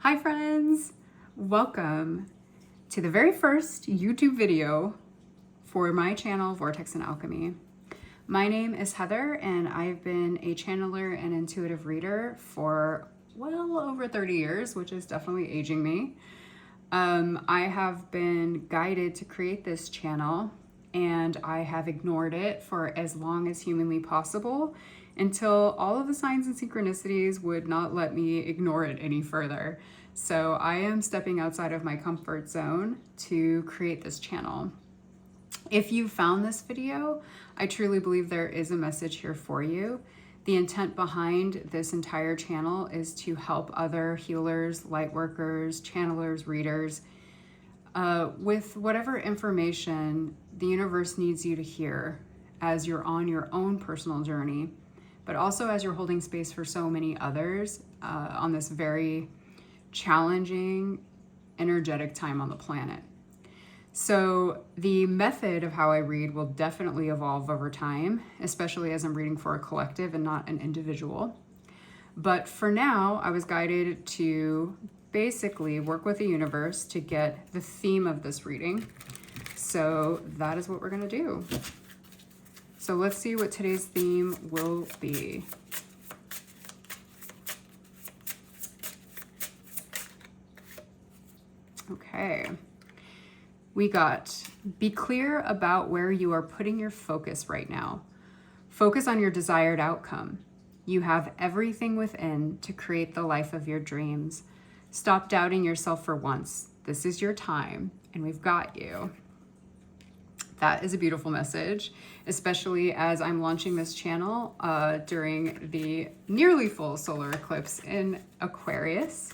Hi friends, welcome to the very first YouTube video for my channel, Vortex and Alchemy. My name is Heather and I've been a channeler and intuitive reader for well over 30 years, which is definitely aging me. I have been guided to create this channel and I have ignored it for as long as humanly possible until all of the signs and synchronicities would not let me ignore it any further. So I am stepping outside of my comfort zone to create this channel. If you found this video, I truly believe there is a message here for you. The intent behind this entire channel is to help other healers, light workers, channelers, readers, with whatever information the universe needs you to hear as you're on your own personal journey, but also as you're holding space for so many others on this very challenging, energetic time on the planet. So the method of how I read will definitely evolve over time, especially as I'm reading for a collective and not an individual. But for now, I was guided to basically work with the universe to get the theme of this reading. So that is what we're gonna do. So let's see what today's theme will be. Okay, we got, be clear about where you are putting your focus right now. Focus on your desired outcome. You have everything within to create the life of your dreams. Stop doubting yourself for once. This is your time, and we've got you. That is a beautiful message, especially as I'm launching this channel during the nearly full solar eclipse in Aquarius.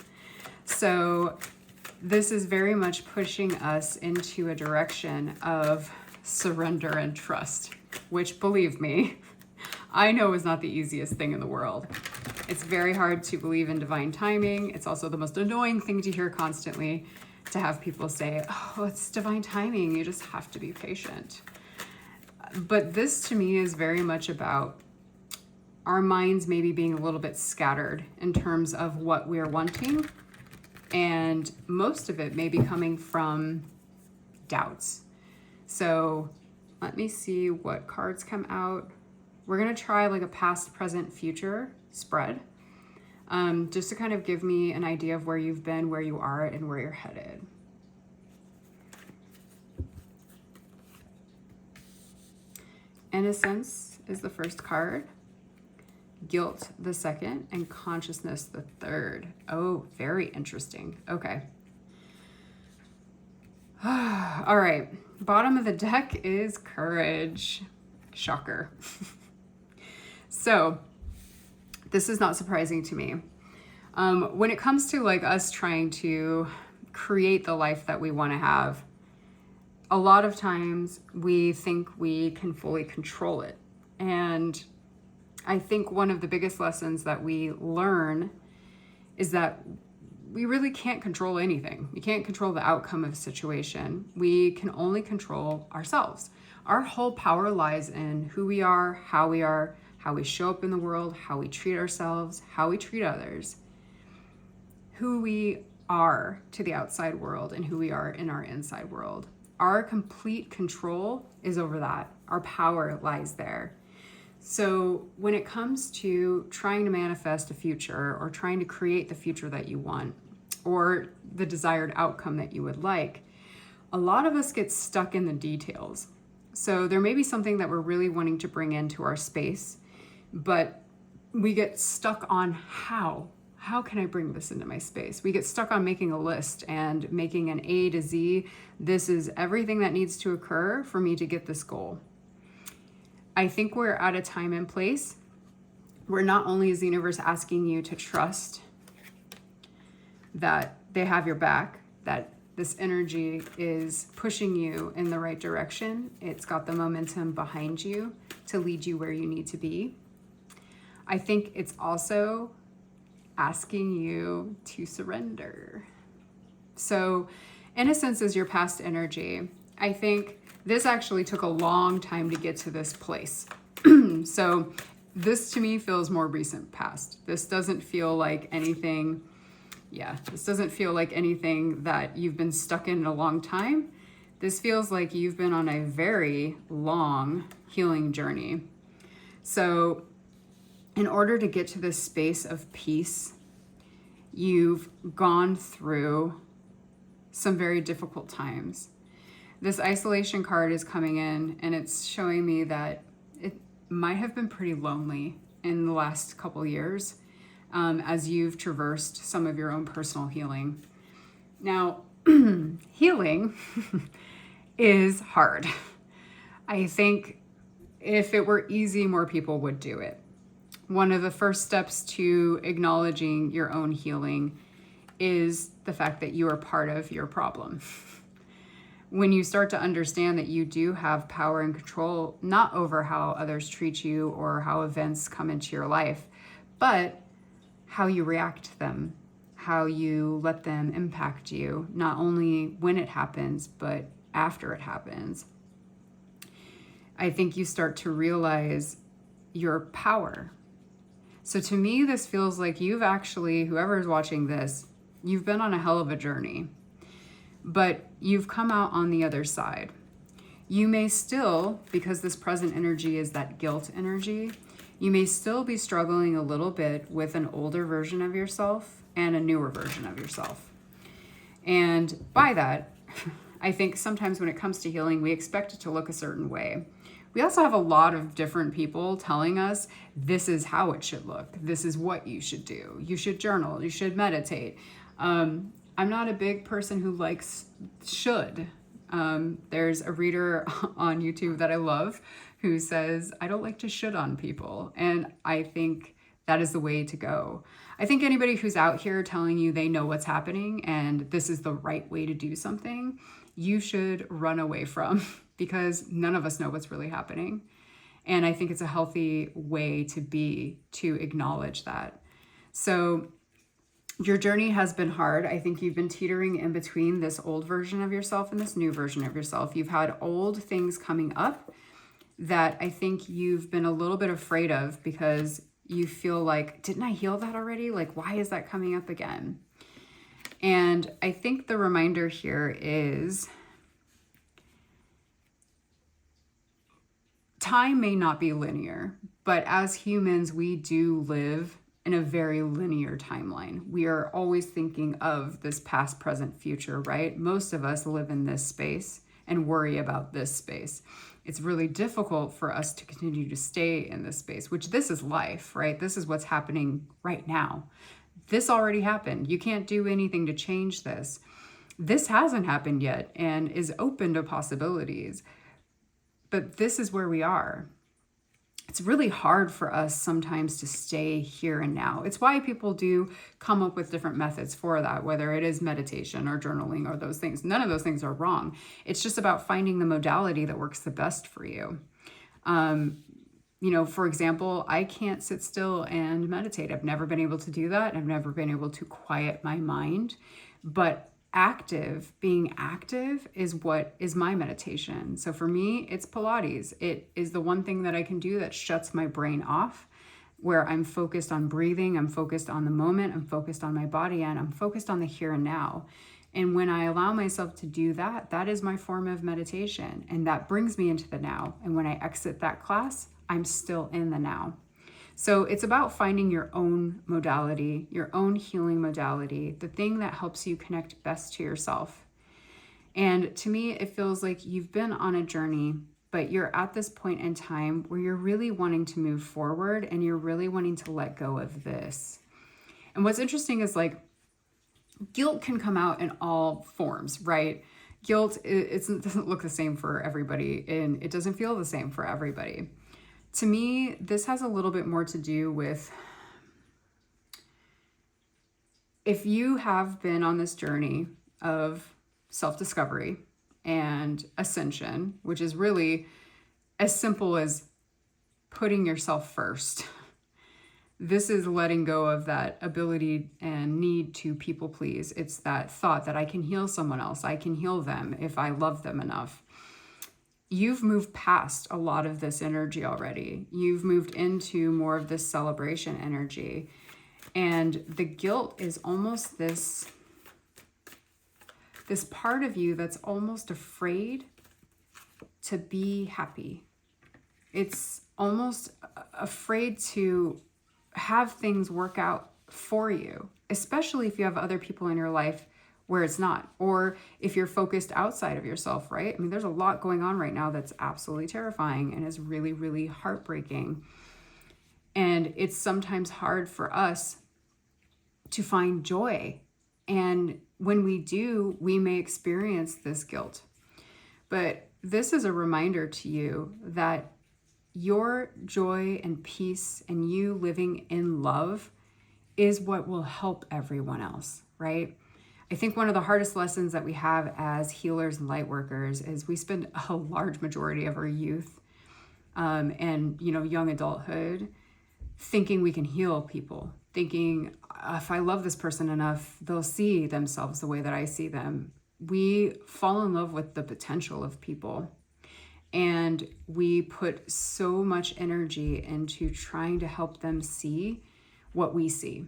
So this is very much pushing us into a direction of surrender and trust, which, believe me, I know is not the easiest thing in the world. It's very hard to believe in divine timing. It's also the most annoying thing to hear constantly, to have people say, oh, it's divine timing, you just have to be patient. But this to me is very much about our minds maybe being a little bit scattered in terms of what we're wanting. And most of it may be coming from doubts. So let me see what cards come out. We're gonna try like a past, present, future spread. Just to kind of give me an idea of where you've been, where you are, and where you're headed. Innocence is the first card, guilt the second, and consciousness the third. Oh, very interesting. Okay. All right, bottom of the deck is courage. Shocker. So this is not surprising to me. When it comes to like us trying to create the life that we want to have, a lot of times we think we can fully control it. And I think one of the biggest lessons that we learn is that we really can't control anything. We can't control the outcome of a situation. We can only control ourselves. Our whole power lies in who we are, how we show up in the world, how we treat ourselves, how we treat others, who we are to the outside world, and who we are in our inside world. Our complete control is over that. Our power lies there. So when it comes to trying to manifest a future or trying to create the future that you want or the desired outcome that you would like, a lot of us get stuck in the details. So there may be something that we're really wanting to bring into our space, but we get stuck on how can I bring this into my space? We get stuck on making a list and making an A to Z. This is everything that needs to occur for me to get this goal. I think we're at a time and place where not only is the universe asking you to trust that they have your back, that this energy is pushing you in the right direction. It's got the momentum behind you to lead you where you need to be. I think it's also asking you to surrender. So innocence is your past energy. I think this actually took a long time to get to this place. So this to me feels more recent past. This doesn't feel like anything Yeah, this doesn't feel like anything that you've been stuck in a long time. This feels like you've been on a very long healing journey. So in order to get to this space of peace, you've gone through some very difficult times. This isolation card is coming in, and it's showing me that it might have been pretty lonely in the last couple years as you've traversed some of your own personal healing. Now, healing is hard. I think if it were easy, more people would do it. One of the first steps to acknowledging your own healing is the fact that you are part of your problem. When you start to understand that you do have power and control, not over how others treat you or how events come into your life, but how you react to them, how you let them impact you, not only when it happens, but after it happens. I think you start to realize your power. So to me, this feels like you've actually, whoever is watching this, you've been on a hell of a journey, but you've come out on the other side. You may still, because this present energy is that guilt energy, you may still be struggling a little bit with an older version of yourself and a newer version of yourself. And by that, I think sometimes when it comes to healing, we expect it to look a certain way. We also have a lot of different people telling us this is how it should look. This is what you should do. You should journal. You should meditate. I'm not a big person who likes should. There's a reader on YouTube that I love who says, I don't like to should on people. And I think that is the way to go. I think anybody who's out here telling you they know what's happening and this is the right way to do something, you should run away from, because none of us know what's really happening. And I think it's a healthy way to be, to acknowledge that. So your journey has been hard. I think you've been teetering in between this old version of yourself and this new version of yourself. You've had old things coming up that I think you've been a little bit afraid of because you feel like, didn't I heal that already? Like, why is that coming up again? And I think the reminder here is time may not be linear, but as humans, we do live in a very linear timeline. We are always thinking of this past, present, future, right? Most of us live in this space and worry about this space. It's really difficult for us to continue to stay in this space, which this is life, right? This is what's happening right now. This already happened. You can't do anything to change this. This hasn't happened yet and is open to possibilities. But this is where we are. It's really hard for us sometimes to stay here and now. It's why people do come up with different methods for that, whether it is meditation or journaling or those things. None of those things are wrong. It's just about finding the modality that works the best for you. For example, I can't sit still and meditate. I've never been able to do that. I've never been able to quiet my mind, but being active is what is my meditation. So for me, it's Pilates. It is the one thing that I can do that shuts my brain off, where I'm focused on breathing, I'm focused on the moment, I'm focused on my body, and I'm focused on the here and now. And when I allow myself to do that, that is my form of meditation. And that brings me into the now. And when I exit that class, I'm still in the now. So it's about finding your own modality, your own healing modality, the thing that helps you connect best to yourself. And to me, it feels like you've been on a journey, but you're at this point in time where you're really wanting to move forward and you're really wanting to let go of this. And what's interesting is like guilt can come out in all forms, right? Guilt, it doesn't look the same for everybody and it doesn't feel the same for everybody. To me, this has a little bit more to do with if you have been on this journey of self-discovery and ascension, which is really as simple as putting yourself first. This is letting go of that ability and need to people please. It's that thought that I can heal someone else. I can heal them if I love them enough. You've moved past a lot of this energy already. You've moved into more of this celebration energy. And the guilt is almost this part of you that's almost afraid to be happy. It's almost afraid to have things work out for you, especially if you have other people in your life where it's not, or if you're focused outside of yourself, right? I mean, there's a lot going on right now that's absolutely terrifying and is really, really heartbreaking. And it's sometimes hard for us to find joy. And when we do, we may experience this guilt. But this is a reminder to you that your joy and peace and you living in love is what will help everyone else, right? I think one of the hardest lessons that we have as healers and light workers is we spend a large majority of our youth and young adulthood thinking we can heal people, thinking if I love this person enough, they'll see themselves the way that I see them. We fall in love with the potential of people, and we put so much energy into trying to help them see what we see.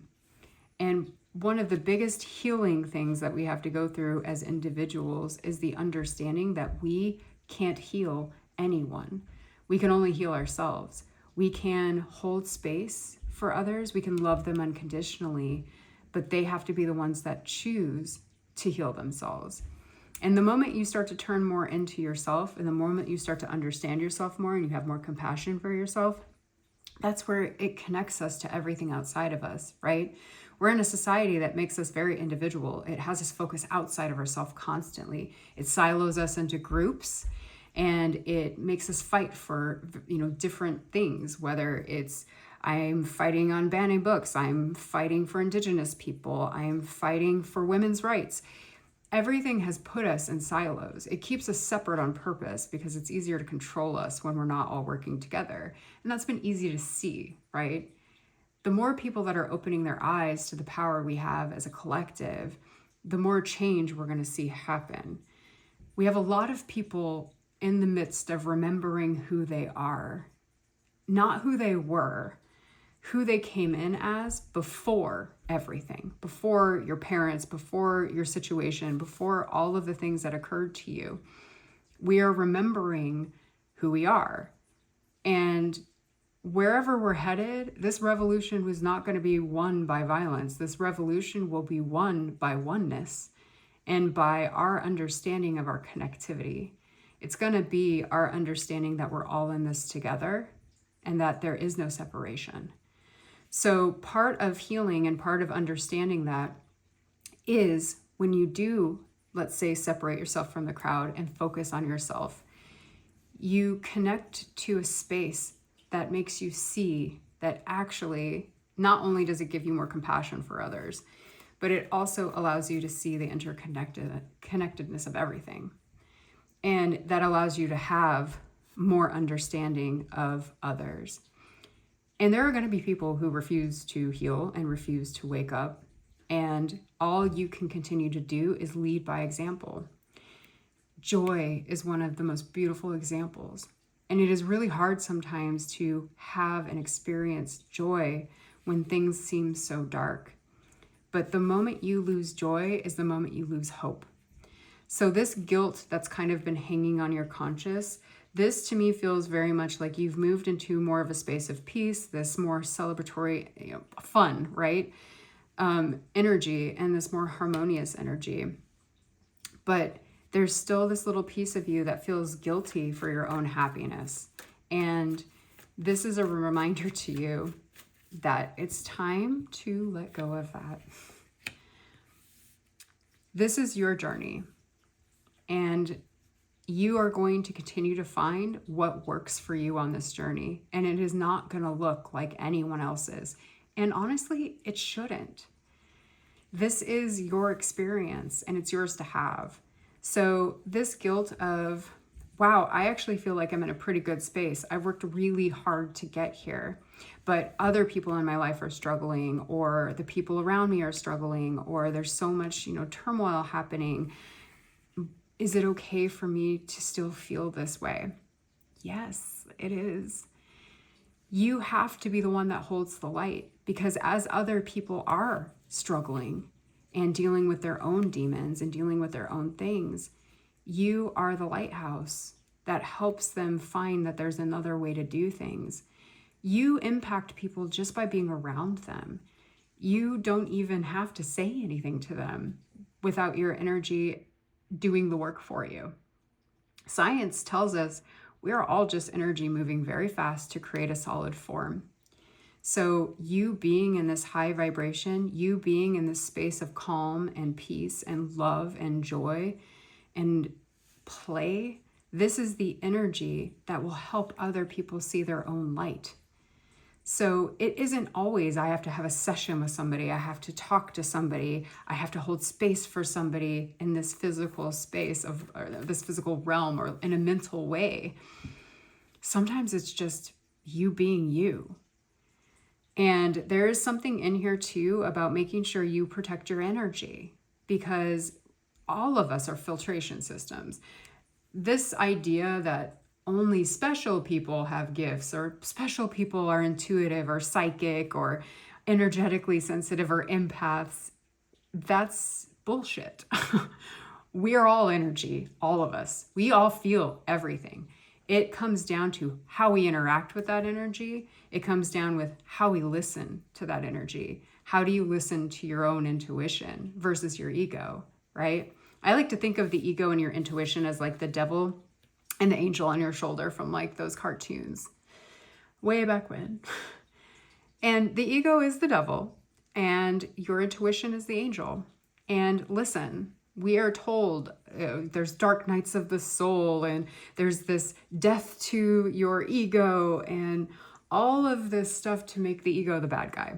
And one of the biggest healing things that we have to go through as individuals is the understanding that we can't heal anyone. We can only heal ourselves. We can hold space for others. We can love them unconditionally, but they have to be the ones that choose to heal themselves. And the moment you start to turn more into yourself, and the moment you start to understand yourself more and you have more compassion for yourself, that's where it connects us to everything outside of us, right? We're in a society that makes us very individual. It has us focus outside of ourselves constantly. It silos us into groups, and it makes us fight for, different things, whether it's I'm fighting on banning books, I'm fighting for Indigenous people, I'm fighting for women's rights. Everything has put us in silos. It keeps us separate on purpose because it's easier to control us when we're not all working together. And that's been easy to see, right? The more people that are opening their eyes to the power we have as a collective, the more change we're going to see happen. We have a lot of people in the midst of remembering who they are, not who they were, who they came in as before everything, before your parents, before your situation, before all of the things that occurred to you. We are remembering who we are. And wherever we're headed, this revolution was not going to be won by violence. This revolution will be won by oneness and by our understanding of our connectivity. It's going to be our understanding that we're all in this together and that there is no separation. So part of healing and part of understanding that is when you do, let's say, separate yourself from the crowd and focus on yourself, you connect to a space that makes you see that actually not only does it give you more compassion for others, but it also allows you to see the interconnectedness of everything. And that allows you to have more understanding of others. And there are going to be people who refuse to heal and refuse to wake up. And all you can continue to do is lead by example. Joy is one of the most beautiful examples. And it is really hard sometimes to have and experience joy when things seem so dark. But the moment you lose joy is the moment you lose hope. So this guilt that's kind of been hanging on your conscience, this to me feels very much like you've moved into more of a space of peace, this more celebratory, fun, right? Energy, and this more harmonious energy. But there's still this little piece of you that feels guilty for your own happiness. And this is a reminder to you that it's time to let go of that. This is your journey. And you are going to continue to find what works for you on this journey. And it is not going to look like anyone else's. And honestly, it shouldn't. This is your experience and it's yours to have. So this guilt of, wow, I actually feel like I'm in a pretty good space. I've worked really hard to get here, but other people in my life are struggling, or the people around me are struggling, or there's so much, turmoil happening. Is it okay for me to still feel this way? Yes, it is. You have to be the one that holds the light. Because as other people are struggling and dealing with their own demons and dealing with their own things, you are the lighthouse that helps them find that there's another way to do things. You impact people just by being around them. You don't even have to say anything to them without your energy doing the work for you. Science tells us we are all just energy moving very fast to create a solid form. So you being in this high vibration, you being in this space of calm and peace and love and joy and play, this is the energy that will help other people see their own light. So it isn't always I have to have a session with somebody, I have to talk to somebody, I have to hold space for somebody in this physical space of this physical realm or in a mental way. Sometimes it's just you being you. And there is something in here too about making sure you protect your energy, because all of us are filtration systems. This idea that only special people have gifts, or special people are intuitive or psychic or energetically sensitive or empaths, that's bullshit. We are all energy, all of us. We all feel everything. It comes down to how we interact with that energy. It comes down with how we listen to that energy. How do you listen to your own intuition versus your ego, right? I like to think of the ego and your intuition as like the devil and the angel on your shoulder from like those cartoons way back when. And the ego is the devil and your intuition is the angel. And listen, we are told there's dark nights of the soul and there's this death to your ego and all of this stuff to make the ego the bad guy.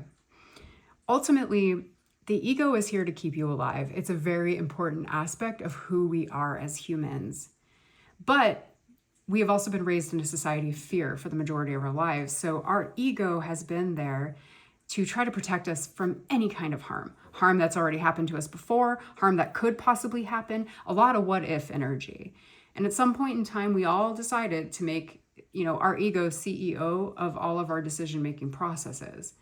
Ultimately, the ego is here to keep you alive. It's a very important aspect of who we are as humans. But we have also been raised in a society of fear for the majority of our lives. So our ego has been there to try to protect us from any kind of harm that's already happened to us before, harm that could possibly happen, a lot of what if energy. And at some point in time, we all decided to make, our ego CEO of all of our decision-making processes.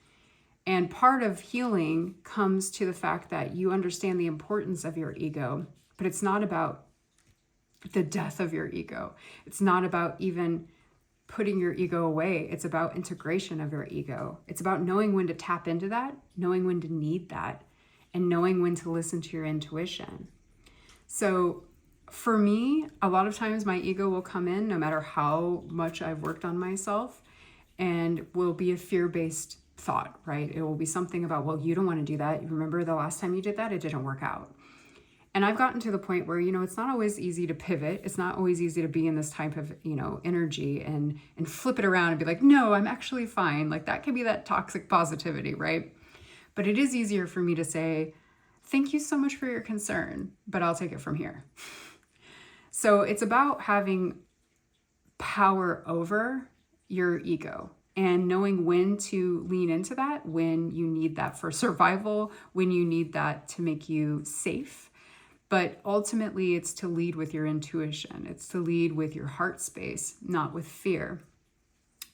And part of healing comes to the fact that you understand the importance of your ego, but it's not about the death of your ego. It's not about even putting your ego away. It's about integration of your ego. It's about knowing when to tap into that, knowing when to need that, and knowing when to listen to your intuition. So for me, a lot of times my ego will come in no matter how much I've worked on myself, and will be a fear-based thought, right? It will be something about, well, you don't want to do that. You remember the last time you did that? It didn't work out. And I've gotten to the point where, it's not always easy to pivot. It's not always easy to be in this type of, energy and flip it around and be like, no, I'm actually fine. Like that can be that toxic positivity, right? But it is easier for me to say, thank you so much for your concern, but I'll take it from here. So it's about having power over your ego and knowing when to lean into that, when you need that for survival, when you need that to make you safe. But ultimately, it's to lead with your intuition. It's to lead with your heart space, not with fear.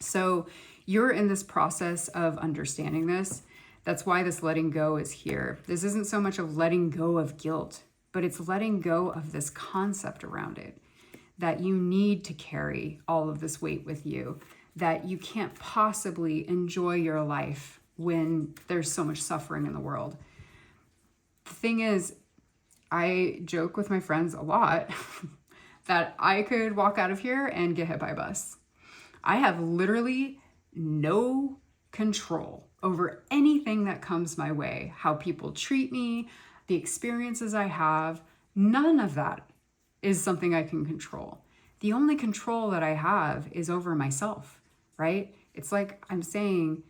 So you're in this process of understanding this. That's why this letting go is here. This isn't so much of letting go of guilt, but it's letting go of this concept around it, that you need to carry all of this weight with you, that you can't possibly enjoy your life when there's so much suffering in the world. The thing is, I joke with my friends a lot that I could walk out of here and get hit by a bus. I have literally no control over anything that comes my way, how people treat me, the experiences I have. None of that is something I can control. The only control that I have is over myself, right? It's like I'm saying,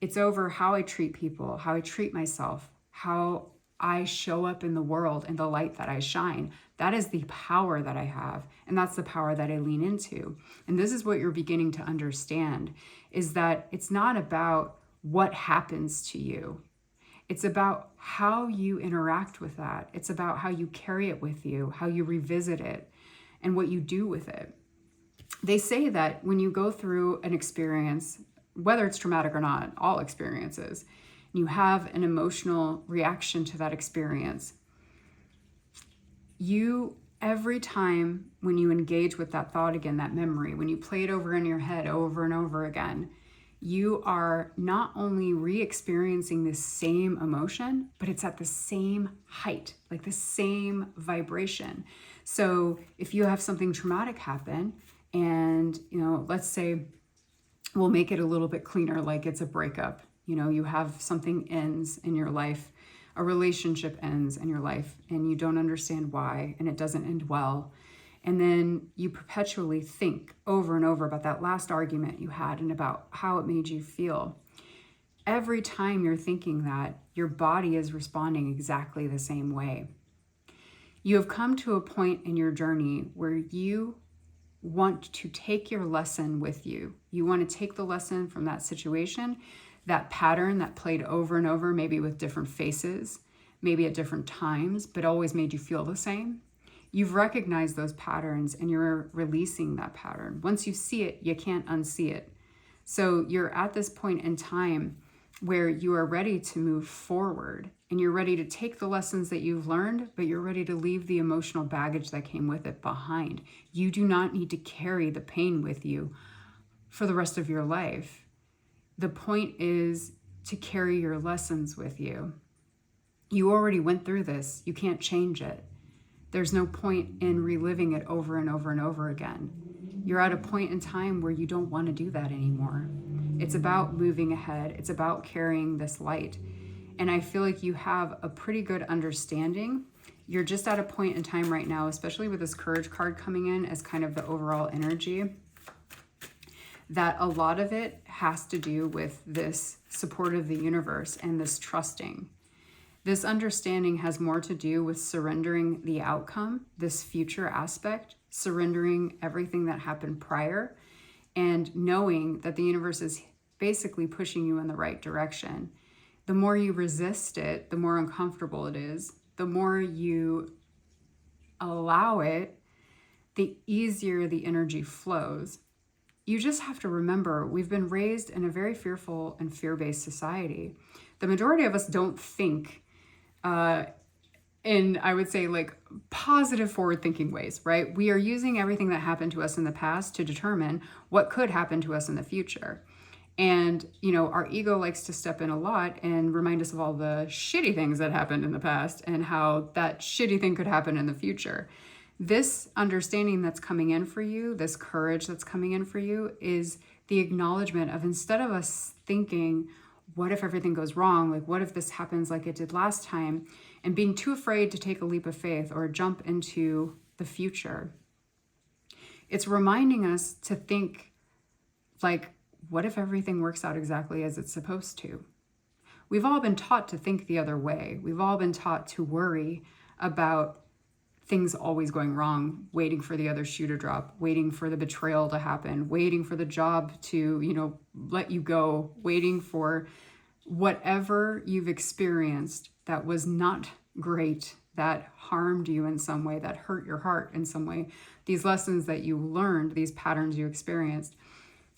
it's over how I treat people, how I treat myself, how I show up in the world and the light that I shine. That is the power that I have. And that's the power that I lean into. And this is what you're beginning to understand, is that it's not about what happens to you. It's about how you interact with that. It's about how you carry it with you, how you revisit it, and what you do with it. They say that when you go through an experience, whether it's traumatic or not, all experiences. You have an emotional reaction to that experience. Every time when you engage with that thought again, that memory, when you play it over in your head over and over again, you are not only re-experiencing the same emotion, but it's at the same height, like the same vibration. So if you have something traumatic happen and, let's say we'll make it a little bit cleaner, like it's a breakup, you have something ends in your life, a relationship ends in your life and you don't understand why, and it doesn't end well. And then you perpetually think over and over about that last argument you had and about how it made you feel. Every time you're thinking that, your body is responding exactly the same way. You have come to a point in your journey where you want to take your lesson with you. You want to take the lesson from that situation, that pattern that played over and over, maybe with different faces, maybe at different times, but always made you feel the same. You've recognized those patterns and you're releasing that pattern. Once you see it, you can't unsee it. So you're at this point in time where you are ready to move forward and you're ready to take the lessons that you've learned, but you're ready to leave the emotional baggage that came with it behind. You do not need to carry the pain with you for the rest of your life. The point is to carry your lessons with you. You already went through this. You can't change it. There's no point in reliving it over and over and over again. You're at a point in time where you don't want to do that anymore. It's about moving ahead. It's about carrying this light. And I feel like you have a pretty good understanding. You're just at a point in time right now, especially with this courage card coming in as kind of the overall energy, that a lot of it has to do with this support of the universe and this trusting. This understanding has more to do with surrendering the outcome, this future aspect, surrendering everything that happened prior, and knowing that the universe is basically pushing you in the right direction. The more you resist it, the more uncomfortable it is. The more you allow it, the easier the energy flows. You just have to remember, we've been raised in a very fearful and fear-based society. The majority of us don't think in, I would say, like positive forward-thinking ways, right? We are using everything that happened to us in the past to determine what could happen to us in the future. And, our ego likes to step in a lot and remind us of all the shitty things that happened in the past and how that shitty thing could happen in the future. This understanding that's coming in for you, this courage that's coming in for you, is the acknowledgement of, instead of us thinking, what if everything goes wrong? Like, what if this happens like it did last time? And being too afraid to take a leap of faith or jump into the future. It's reminding us to think, like, what if everything works out exactly as it's supposed to? We've all been taught to think the other way. We've all been taught to worry about things always going wrong, waiting for the other shoe to drop, waiting for the betrayal to happen, waiting for the job to, let you go, waiting for whatever you've experienced that was not great, that harmed you in some way, that hurt your heart in some way. These lessons that you learned, these patterns you experienced,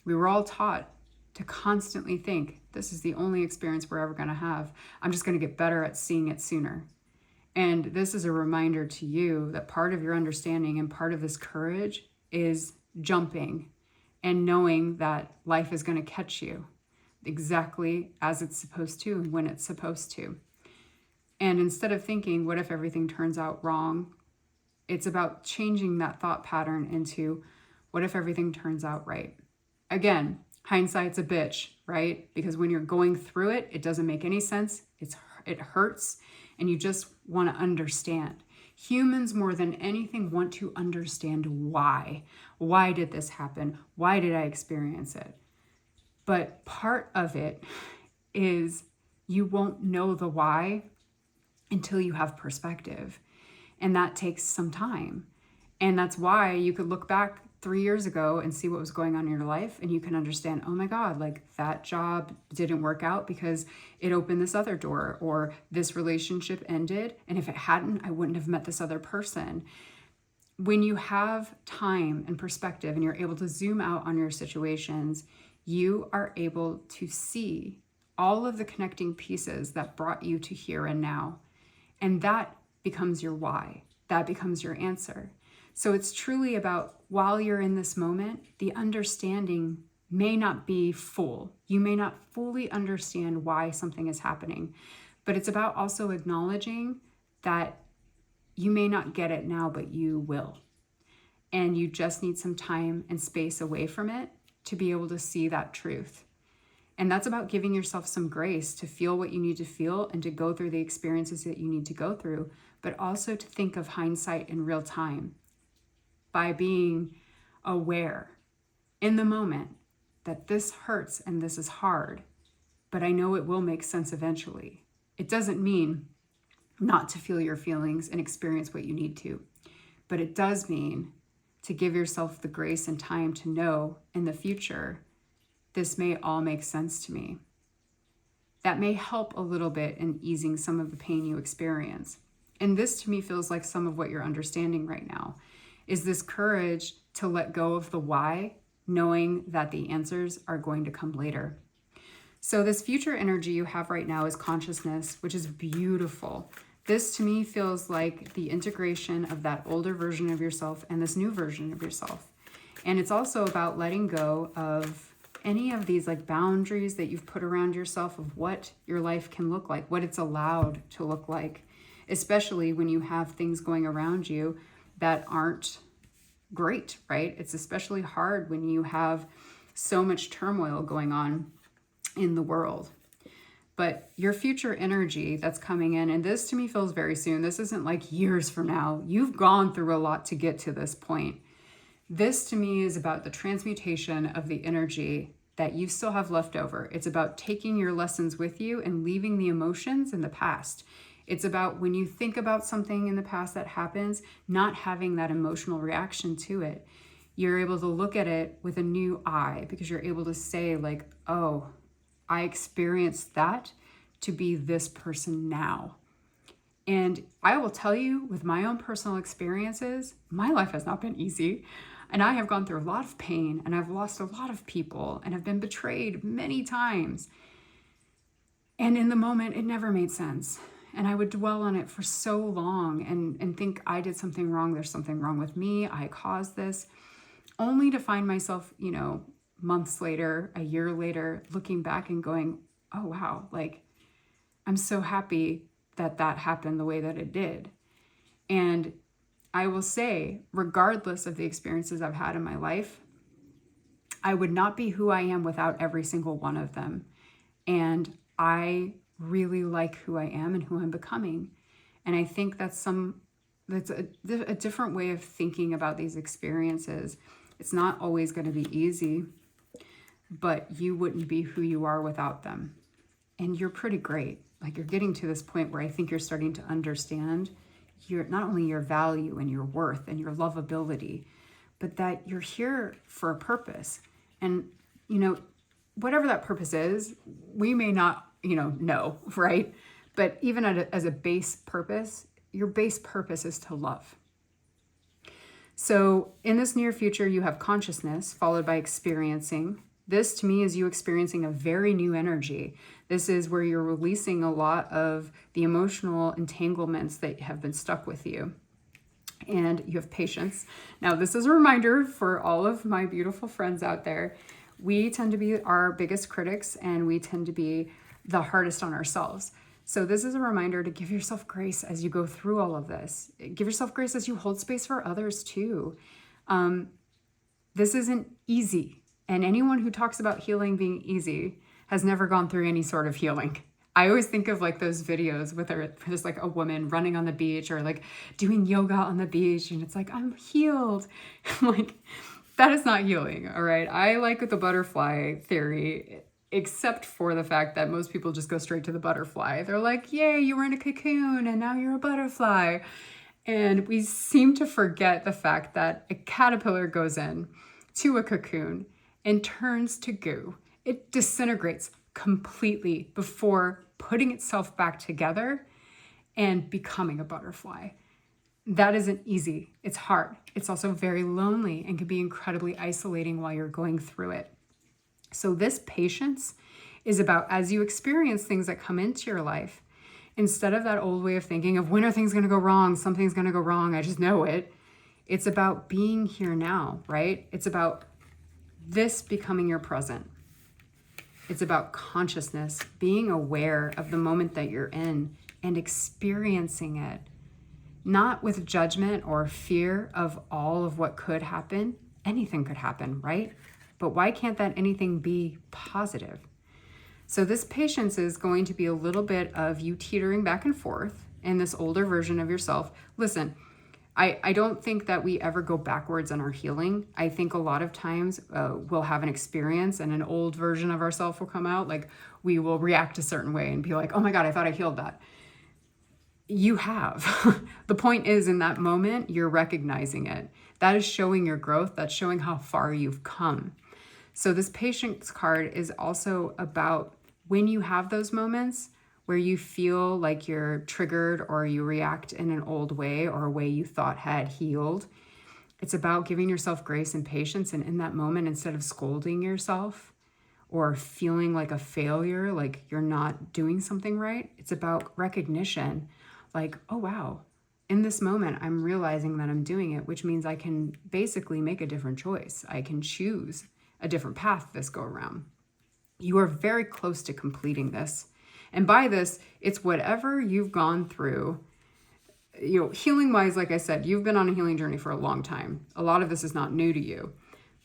we were all taught to constantly think, this is the only experience we're ever going to have. I'm just going to get better at seeing it sooner. And this is a reminder to you that part of your understanding and part of this courage is jumping and knowing that life is going to catch you exactly as it's supposed to and when it's supposed to. And instead of thinking, what if everything turns out wrong? It's about changing that thought pattern into, what if everything turns out right? Again, hindsight's a bitch, right? Because when you're going through it, it doesn't make any sense. It hurts. And you just want to understand. Humans, more than anything, want to understand why. Why did this happen? Why did I experience it? But part of it is you won't know the why until you have perspective. And that takes some time. And that's why you could look back 3 years ago and see what was going on in your life, and you can understand, oh my God, like that job didn't work out because it opened this other door, or this relationship ended, and if it hadn't, I wouldn't have met this other person. When you have time and perspective and you're able to zoom out on your situations, you are able to see all of the connecting pieces that brought you to here and now. And that becomes your why. That becomes your answer. So it's truly about, while you're in this moment, the understanding may not be full. You may not fully understand why something is happening, but it's about also acknowledging that you may not get it now, but you will. And you just need some time and space away from it to be able to see that truth. And that's about giving yourself some grace to feel what you need to feel and to go through the experiences that you need to go through, but also to think of hindsight in real time by being aware in the moment that this hurts and this is hard, but I know it will make sense eventually. It doesn't mean not to feel your feelings and experience what you need to, but it does mean to give yourself the grace and time to know in the future, this may all make sense to me. That may help a little bit in easing some of the pain you experience. And this to me feels like some of what you're understanding right now is this courage to let go of the why, knowing that the answers are going to come later. So this future energy you have right now is consciousness, which is beautiful. This to me feels like the integration of that older version of yourself and this new version of yourself. And it's also about letting go of any of these like boundaries that you've put around yourself of what your life can look like, what it's allowed to look like, especially when you have things going around you that aren't great, right? It's especially hard when you have so much turmoil going on in the world. But your future energy that's coming in, and this to me feels very soon. This isn't like years from now. You've gone through a lot to get to this point. This to me is about the transmutation of the energy that you still have left over. It's about taking your lessons with you and leaving the emotions in the past. It's about when you think about something in the past that happens, not having that emotional reaction to it. You're able to look at it with a new eye because you're able to say like, oh, I experienced that to be this person now. And I will tell you, with my own personal experiences, my life has not been easy. And I have gone through a lot of pain, and I've lost a lot of people, and have been betrayed many times. And in the moment, it never made sense. And I would dwell on it for so long and think I did something wrong. There's something wrong with me. I caused this, only to find myself, months later, a year later, looking back and going, oh, wow, like, I'm so happy that that happened the way that it did. And I will say, regardless of the experiences I've had in my life, I would not be who I am without every single one of them. And I really like who I am and who I'm becoming. And I think that's a different way of thinking about these experiences. It's not always going to be easy, but you wouldn't be who you are without them. And you're pretty great. Like, you're getting to this point where I think you're starting to understand not only your value and your worth and your lovability, but that you're here for a purpose. And, whatever that purpose is, we may not, know, right? But even as a base purpose, your base purpose is to love. So in this near future, you have consciousness followed by experiencing. This to me is you experiencing a very new energy. This is where you're releasing a lot of the emotional entanglements that have been stuck with you. And you have patience. Now, this is a reminder for all of my beautiful friends out there. We tend to be our biggest critics, and we tend to be the hardest on ourselves. So this is a reminder to give yourself grace as you go through all of this. Give yourself grace as you hold space for others too. This isn't easy. And anyone who talks about healing being easy has never gone through any sort of healing. I always think of like those videos with there's like a woman running on the beach or like doing yoga on the beach, and it's like, I'm healed. I'm like, that is not healing, all right? I like the butterfly theory, except for the fact that most people just go straight to the butterfly. They're like, yay, you were in a cocoon and now you're a butterfly. And we seem to forget the fact that a caterpillar goes in to a cocoon and turns to goo. It disintegrates completely before putting itself back together and becoming a butterfly. That isn't easy. It's hard. It's also very lonely and can be incredibly isolating while you're going through it. So this patience is about, as you experience things that come into your life, instead of that old way of thinking of when are things going to go wrong, something's going to go wrong, I just know it. It's about being here now, right? It's about this becoming your present. It's about consciousness, being aware of the moment that you're in and experiencing it, not with judgment or fear of all of what could happen. Anything could happen, right? But why can't that anything be positive? So this patience is going to be a little bit of you teetering back and forth in this older version of yourself. Listen, I don't think that we ever go backwards in our healing. I think a lot of times we'll have an experience and an old version of ourselves will come out. Like we will react a certain way and be like, oh my God, I thought I healed that. You have. The point is, in that moment, you're recognizing it. That is showing your growth. That's showing how far you've come. So this patience card is also about when you have those moments where you feel like you're triggered or you react in an old way or a way you thought had healed. It's about giving yourself grace and patience. And in that moment, instead of scolding yourself or feeling like a failure, like you're not doing something right, it's about recognition. Like, oh, wow, in this moment, I'm realizing that I'm doing it, which means I can basically make a different choice. I can choose a different path this go around. You are very close to completing this. And by this, it's whatever you've gone through, healing wise, like I said, you've been on a healing journey for a long time. A lot of this is not new to you.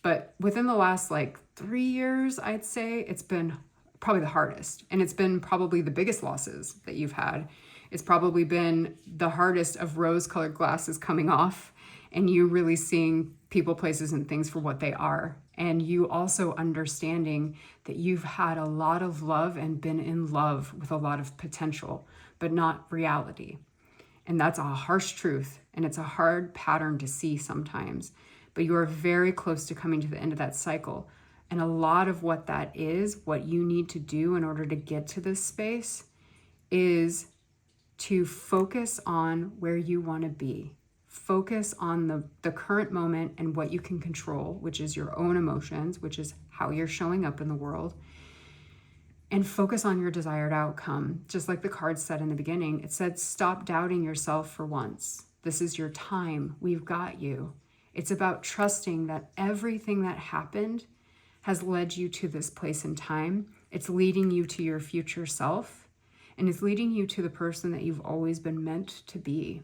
But within the last 3 years, I'd say it's been probably the hardest. And it's been probably the biggest losses that you've had. It's probably been the hardest of rose-colored glasses coming off and you really seeing people, places, and things for what they are. And you also understanding that you've had a lot of love and been in love with a lot of potential, but not reality. And that's a harsh truth. And it's a hard pattern to see sometimes. But you are very close to coming to the end of that cycle. And a lot of what that is, what you need to do in order to get to this space, is to focus on where you want to be. Focus on the current moment and what you can control, which is your own emotions, which is how you're showing up in the world. And focus on your desired outcome. Just like the card said in the beginning, it said, stop doubting yourself for once. This is your time. We've got you. It's about trusting that everything that happened has led you to this place in time. It's leading you to your future self, and it's leading you to the person that you've always been meant to be.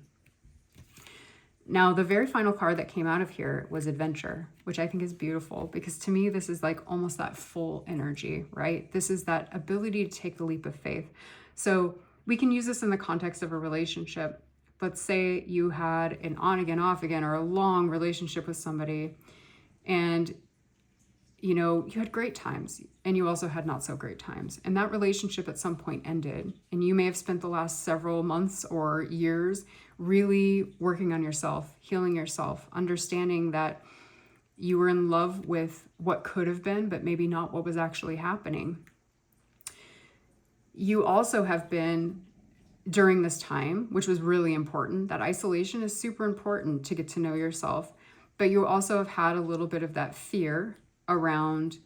Now, the very final card that came out of here was adventure, which I think is beautiful because to me, this is like almost that full energy, right? This is that ability to take the leap of faith. So we can use this in the context of a relationship. Let's say you had an on again, off again, or a long relationship with somebody, and you had great times and you also had not so great times. And that relationship at some point ended. And you may have spent the last several months or years really working on yourself, healing yourself, understanding that you were in love with what could have been, but maybe not what was actually happening. You also have been, during this time, which was really important, that isolation is super important to get to know yourself, but you also have had a little bit of that fear around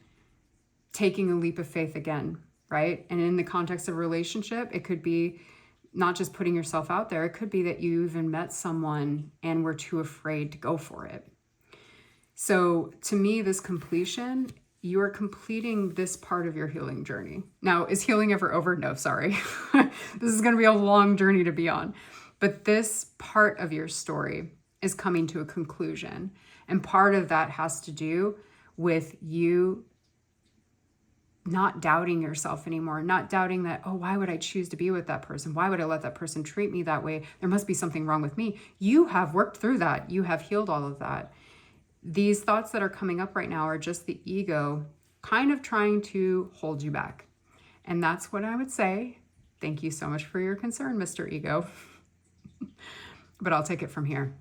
taking a leap of faith again, right? And in the context of a relationship, it could be not just putting yourself out there. It could be that you even met someone and were too afraid to go for it. So to me, this completion, you are completing this part of your healing journey. Now, is healing ever over? No, sorry. This is going to be a long journey to be on. But this part of your story is coming to a conclusion. And part of that has to do with you not doubting yourself anymore, not doubting that, oh, why would I choose to be with that person? Why would I let that person treat me that way? There must be something wrong with me. You have worked through that. You have healed all of that. These thoughts that are coming up right now are just the ego kind of trying to hold you back. And that's what I would say. Thank you so much for your concern, Mr. Ego. But I'll take it from here.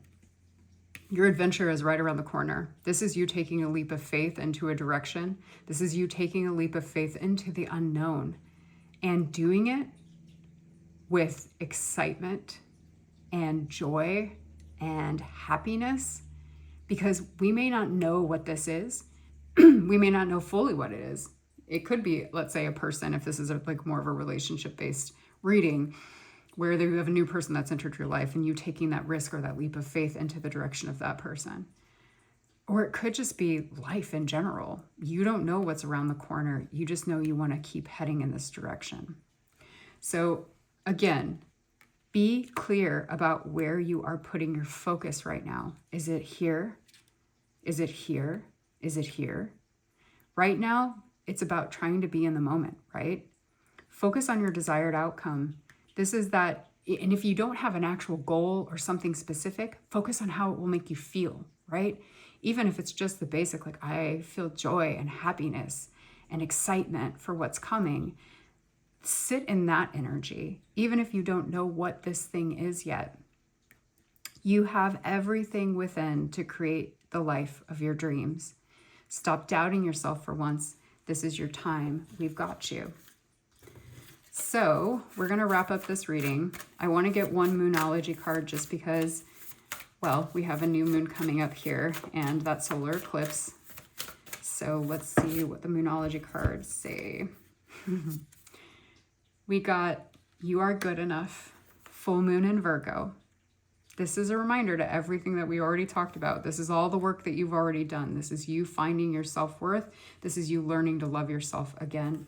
Your adventure is right around the corner. This is you taking a leap of faith into a direction. This is you taking a leap of faith into the unknown and doing it with excitement and joy and happiness, because we may not know what this is. We may not know fully what it is, It could be, let's say, a person, if this is like more of a relationship-based reading, where you have a new person that's entered your life and you taking that risk or that leap of faith into the direction of that person. Or it could just be life in general. You don't know what's around the corner. You just know you want to keep heading in this direction. So again, be clear about where you are putting your focus right now. Is it here? Is it here? Is it here? Right now, it's about trying to be in the moment, right? Focus on your desired outcome. This is that, and if you don't have an actual goal or something specific, focus on how it will make you feel, right? Even if it's just the basic, like I feel joy and happiness and excitement for what's coming. Sit in that energy, even if you don't know what this thing is yet. You have everything within to create the life of your dreams. Stop doubting yourself for once. This is your time. We've got you. So we're going to wrap up this reading. I want to get one Moonology card just because, well, we have a new moon coming up here and that solar eclipse. So let's see what the Moonology cards say. We got, you are good enough, full moon in Virgo. This is a reminder to everything that we already talked about. This is all the work that you've already done. This is you finding your self-worth. This is you learning to love yourself again.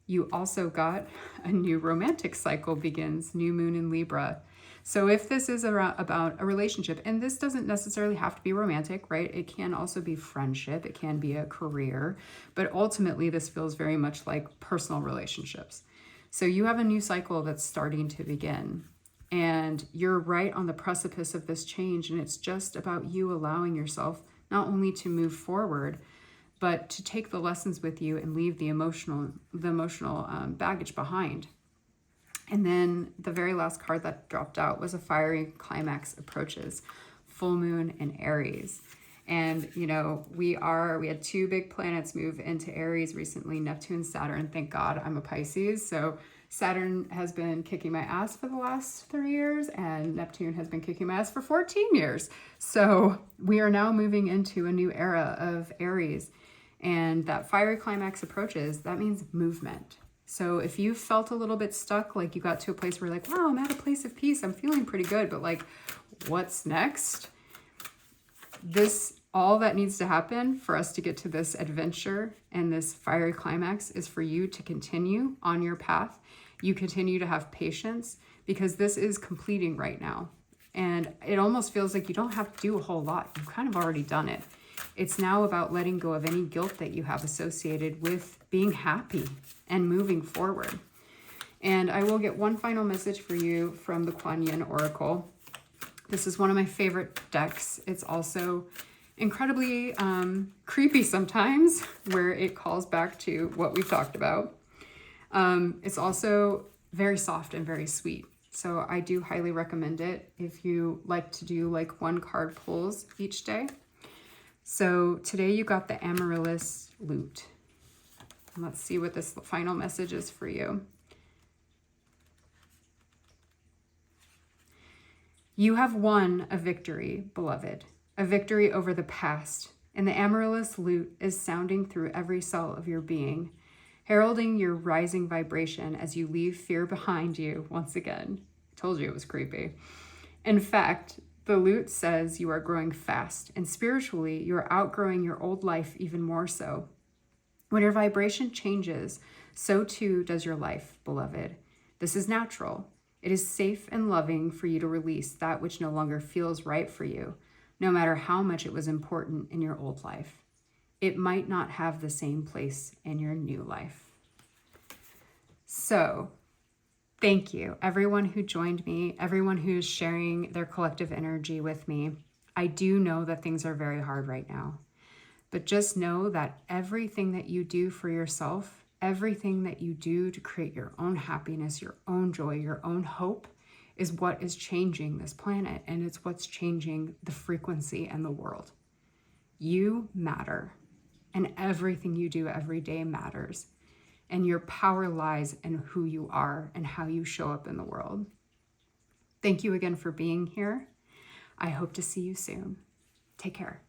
You also got a new romantic cycle begins, new moon in Libra. So if this is about a relationship, and this doesn't necessarily have to be romantic, right? It can also be friendship. It can be a career. But ultimately, this feels very much like personal relationships. So you have a new cycle that's starting to begin. And you're right on the precipice of this change. And it's just about you allowing yourself not only to move forward, but to take the lessons with you and leave the emotional baggage behind. And then the very last card that dropped out was a fiery climax approaches, full moon in Aries. And, you know, we had two big planets move into Aries recently, Neptune and Saturn. Thank God I'm a Pisces. So Saturn has been kicking my ass for the last 3 years and Neptune has been kicking my ass for 14 years. So we are now moving into a new era of Aries. And that fiery climax approaches, that means movement. So if you felt a little bit stuck, like you got to a place where you're like, wow, I'm at a place of peace. I'm feeling pretty good. But like, what's next? All that needs to happen for us to get to this adventure and this fiery climax is for you to continue on your path. You continue to have patience because this is completing right now. And it almost feels like you don't have to do a whole lot. You've kind of already done it. It's now about letting go of any guilt that you have associated with being happy and moving forward. And I will get one final message for you from the Kuan Yin Oracle. This is one of my favorite decks. It's also incredibly creepy sometimes, where it calls back to what we've talked about. It's also very soft and very sweet. So I do highly recommend it if you like to do like one card pulls each day. So today you got the Amaryllis Lute. And let's see what this final message is for you. You have won a victory, beloved, a victory over the past, and the Amaryllis Lute is sounding through every cell of your being, heralding your rising vibration as you leave fear behind you once again. I told you it was creepy. In fact, the lute says you are growing fast, and spiritually, you are outgrowing your old life even more so. When your vibration changes, so too does your life, beloved. This is natural. It is safe and loving for you to release that which no longer feels right for you, no matter how much it was important in your old life. It might not have the same place in your new life. So, thank you, everyone who joined me, everyone who is sharing their collective energy with me. I do know that things are very hard right now, but just know that everything that you do for yourself, everything that you do to create your own happiness, your own joy, your own hope is what is changing this planet, and it's what's changing the frequency and the world. You matter, and everything you do every day matters. And your power lies in who you are and how you show up in the world. Thank you again for being here. I hope to see you soon. Take care.